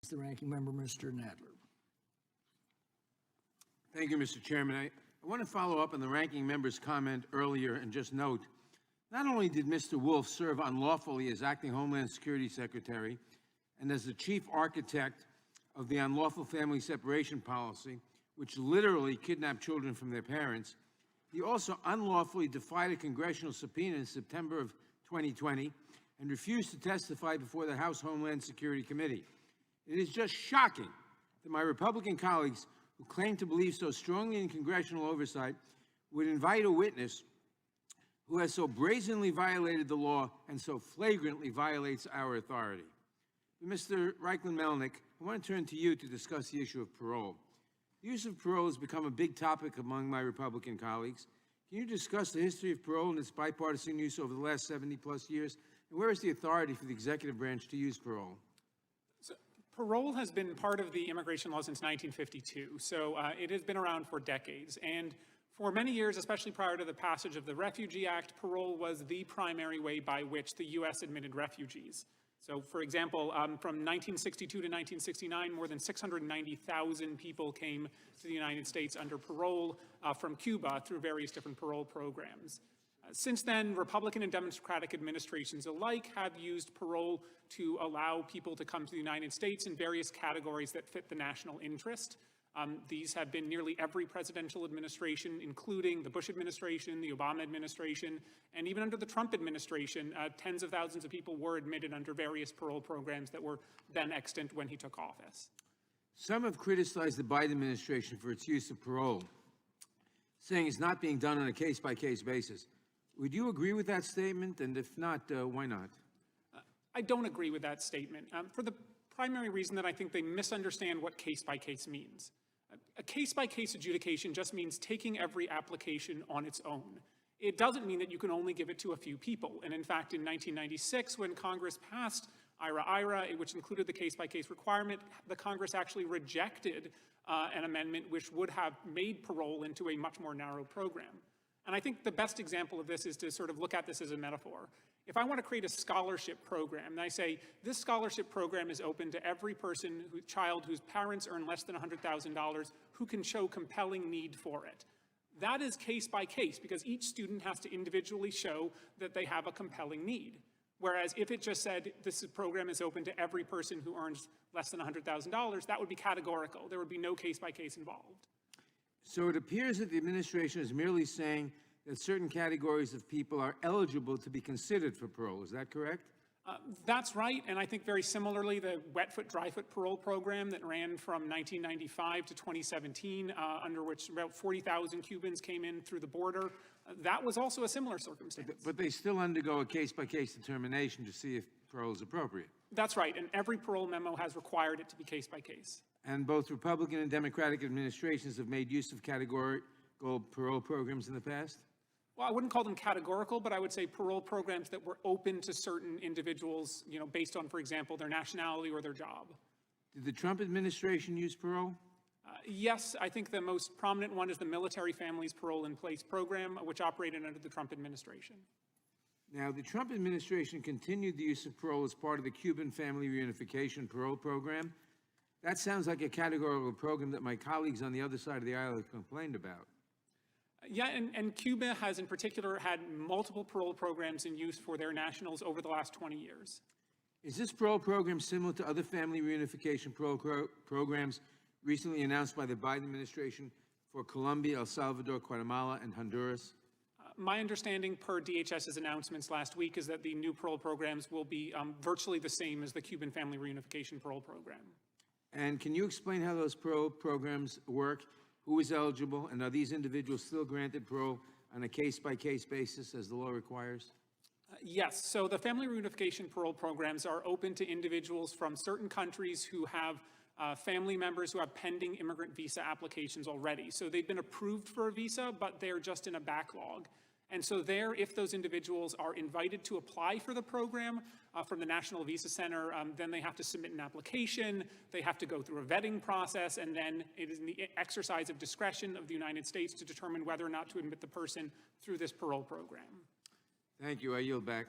The ranking member, Mr. Nadler. Thank you, Mr. Chairman. I want to follow up on the ranking member's comment earlier and just note, not only did Mr. Wolf serve unlawfully as acting Homeland Security Secretary and as the chief architect of the unlawful family separation policy, which literally kidnapped children from their parents, he also unlawfully defied a congressional subpoena in September of 2020 and refused to testify before the House Homeland Security Committee. It is just shocking that my Republican colleagues who claim to believe so strongly in congressional oversight would invite a witness who has so brazenly violated the law and so flagrantly violates our authority. Mr. Reichlin-Melnick, I want to turn to you to discuss the issue of parole. The use of parole has become a big topic among my Republican colleagues. Can you discuss the history of parole and its bipartisan use over the last 70-plus years? And where is the authority for the executive branch to use parole? Parole has been part of the immigration law since 1952, so it has been around for decades. And for many years, especially prior to the passage of the Refugee Act, parole was the primary way by which the U.S. admitted refugees. So, for example, from 1962 to 1969, more than 690,000 people came to the United States under parole from Cuba through various different parole programs. Since then, Republican and Democratic administrations alike have used parole to allow people to come to the United States in various categories that fit the national interest. These have been nearly every presidential administration, including the Bush administration, the Obama administration, and even under the Trump administration, tens of thousands of people were admitted under various parole programs that were then extant when he took office. Some have criticized the Biden administration for its use of parole, saying it's not being done on a case-by-case basis. Would you agree with that statement? And if not, why not? I don't agree with that statement for the primary reason that I think they misunderstand what case-by-case means. A case-by-case adjudication just means taking every application on its own. It doesn't mean that you can only give it to a few people. And in fact, in 1996, when Congress passed IRA, which included the case-by-case requirement, the Congress actually rejected an amendment which would have made parole into a much more narrow program. And I think the best example of this is to sort of look at this as a metaphor. If I want to create a scholarship program, and I say, this scholarship program is open to every child whose parents earn less than $100,000 who can show compelling need for it. That is case by case, because each student has to individually show that they have a compelling need. Whereas if it just said, this program is open to every person who earns less than $100,000, that would be categorical. There would be no case by case involved. So it appears that the administration is merely saying that certain categories of people are eligible to be considered for parole. Is that correct? That's right, and I think very similarly, the wet-foot, dry-foot parole program that ran from 1995 to 2017, under which about 40,000 Cubans came in through the border, that was also a similar circumstance. But they still undergo a case-by-case determination to see if parole is appropriate. That's right, and every parole memo has required it to be case-by-case. And both Republican and Democratic administrations have made use of categorical parole programs in the past? Well, I wouldn't call them categorical, but I would say parole programs that were open to certain individuals, based on, for example, their nationality or their job. Did the Trump administration use parole? Yes, I think the most prominent one is the Military Families Parole in Place program, which operated under the Trump administration. Now, the Trump administration continued the use of parole as part of the Cuban Family Reunification Parole Program. That sounds like a categorical program that my colleagues on the other side of the aisle have complained about. Yeah, and Cuba has in particular had multiple parole programs in use for their nationals over the last 20 years. Is this parole program similar to other family reunification programs recently announced by the Biden administration for Colombia, El Salvador, Guatemala, and Honduras? My understanding per DHS's announcements last week is that the new parole programs will be virtually the same as the Cuban Family Reunification Parole Program. And can you explain how those parole programs work? Who is eligible, and are these individuals still granted parole on a case-by-case basis as the law requires? Yes, so the family reunification parole programs are open to individuals from certain countries who have family members who have pending immigrant visa applications already. So they've been approved for a visa, but they're just in a backlog. And so there, if those individuals are invited to apply for the program from the National Visa Center, then they have to submit an application, they have to go through a vetting process, and then it is in the exercise of discretion of the United States to determine whether or not to admit the person through this parole program. Thank you. I yield back.